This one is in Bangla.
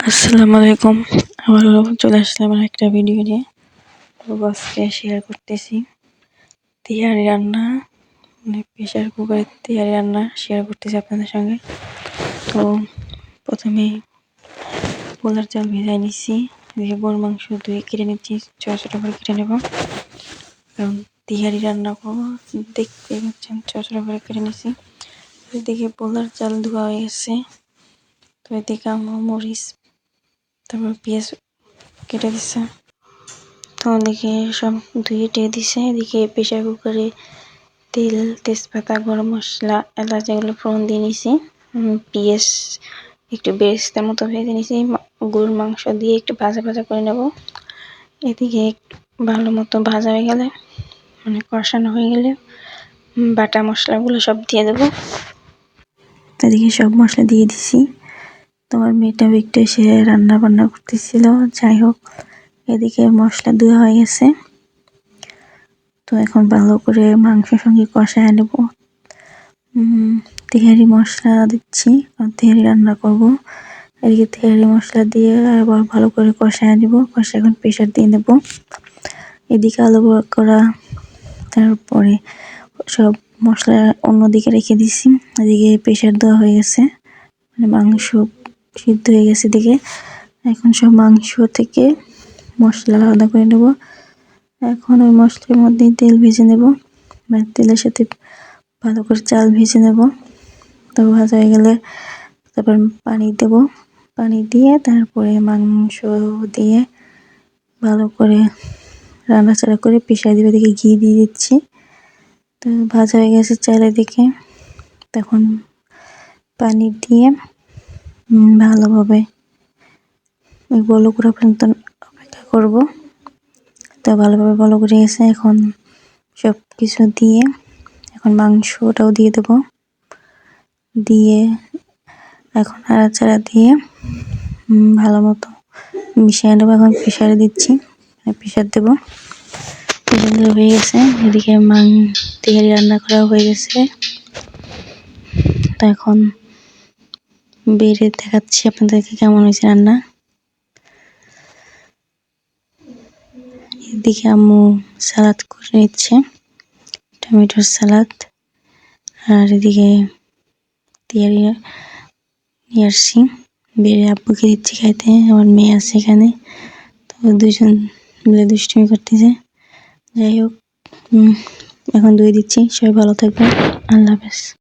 আসসালামু আলাইকুম। আবারও চলে আসলাম একটা ভিডিও নিয়ে। তো আজকে শেয়ার করতেছি তেহারি রান্না, মানে প্রেশার কুকারের তেহারি রান্না শেয়ার করতেছি আপনাদের সঙ্গে। তো প্রথমে পোলার চাল ভেজাই নিচ্ছি, এদিকে গরুর মাংস ধুয়ে কেটে নিচ্ছি, ছোটো ছোটো করে কেটে নেব, কারণ তেহারি রান্না করবো। দেখতে পাচ্ছেন ছোটো ছোটো করে কেটে নিচ্ছি। এদিকে পোলার চাল ধোয়া হয়ে গেছে। তো এদিকে মরিচ, তারপর পেঁয়াজ কেটে দিচ্ছে। তো ওদিকে সব ধুয়ে টেয়ে দিছে। এদিকে প্রেশার কুকারে তেল, তেজপাতা, গরম মশলা, এলাচ এগুলো ফোড়ন দিয়ে নিছি। পেঁয়াজ একটু বেরেস্তার মতো ভেজে নিছি। গরুর মাংস দিয়ে একটু ভাজা ভাজা করে নেব। এদিকে ভালো মতো ভাজা হয়ে গেলে, মানে কষানো হয়ে গেলে, বাটা মশলাগুলো সব দিয়ে দেবো। এদিকে সব মশলা দিয়ে দিছি। তোমার মেয়েটাও একটু এসে রান্না বান্না করতেছিল, যাই হোক। এদিকে মশলা দেওয়া হয়ে গেছে। তো এখন ভালো করে মাংসের সঙ্গে কষায় নেব। তেহারি মশলা দিচ্ছি, তেহারি রান্না করব। এদিকে তেহারি মশলা দিয়ে আবার ভালো করে কষায় নেব। কষায় এখন প্রেশার দিয়ে নেব। এদিকে আলু করা, তারপরে সব মশলা অন্যদিকে রেখে দিছি। এদিকে প্রেশার দেওয়া হয়ে গেছে, মানে মাংস সিদ্ধ হয়ে গেছে। এদিকে এখন সব মাংস থেকে মশলা আলাদা করে নেব। এখন ওই মশলার মধ্যে তেল ভেজে নেব, মানে তেলের সাথে ভালো করে চাল ভেজে নেব। তো ভাজা হয়ে গেলে তারপর পানি দেব। পানি দিয়ে তারপরে মাংস দিয়ে ভালো করে রান্নাচাড়া করে পেশায় দিবে। দিকে ঘি দিয়ে দিচ্ছি। তো ভাজা হয়ে গেছে চারিদিকে। তখন পানি দিয়ে ভালোভাবে বলো করা পর্যন্ত অপেক্ষা করব। তো ভালোভাবে বলো করে গেছে। এখন সব কিছু দিয়ে এখন মাংসটাও দিয়ে দেবো। দিয়ে এখন নাড়াচাড়া দিয়ে ভালো মতো মিশিয়ে নেবো। এখন প্রেশারে দিচ্ছি, প্রেশার দেবো। হয়ে গেছে। এদিকে তেহারি রান্না করা হয়ে গেছে। তো এখন বেড়ে দেখাচ্ছি আপনাদেরকে কেমন হয়েছে রান্না। এদিকে আম্মু সালাদ করে নিচ্ছে, টমেটোর সালাদ। আর এদিকে তেহারি নিয়ে আসছি, বেড়ে আব্বুকে দিচ্ছি খাইতে। আমার মেয়ে আছে এখানে, তো দুজন মিলে দুষ্টুমি করতেছে। যাই হোক, এখন দই দিচ্ছি। সবাই ভালো থাকবেন। আল্লাহ হাফেজ।